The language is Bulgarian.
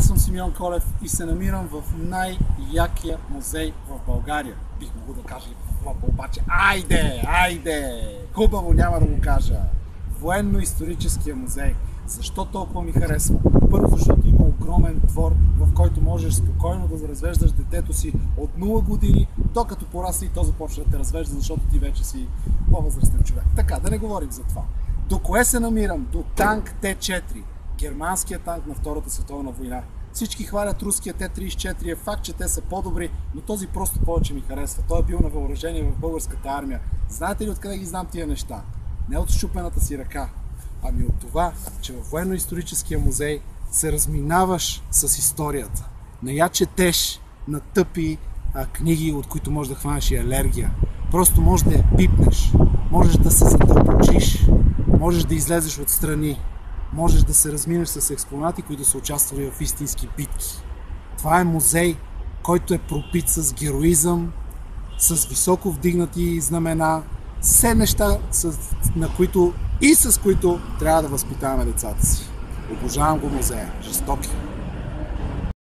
съм Симеон Колев и се намирам в най-якия музей в България. Бих могъл да кажа и в Европа, обаче айде! Хубаво няма да го кажа. Военно-историческия музей. Защо толкова ми харесва? Първо, защото има огромен двор, в който можеш спокойно да развеждаш детето си от 0 години, докато порасне и то започне да те развежда, защото ти вече си по-възрастен човек. Така, да не говорим за това. До кое се намирам? До танк Т-4. Германския танк на Втората световна война. Всички хвалят руския Т-34, е факт, че те са по-добри, но този просто повече ми харесва. Той е бил на въоръжение в българската армия. Знаете ли откъде ги знам тия неща? Не от счупената си ръка, ами от това, че във Военно-историческия музей се разминаваш с историята. Не я четеш на тъпи книги, от които можеш да хванеш и алергия. Просто можеш да я пипнеш, можеш да се задълбочиш, можеш да излезеш отстрани, можеш да се разминеш с експонати, които са участвали в истински битки. Това е музей, който е пропит с героизъм, с високо вдигнати знамена, все неща, с които трябва да възпитаваме децата си. Обожавам го музея. Жестоки.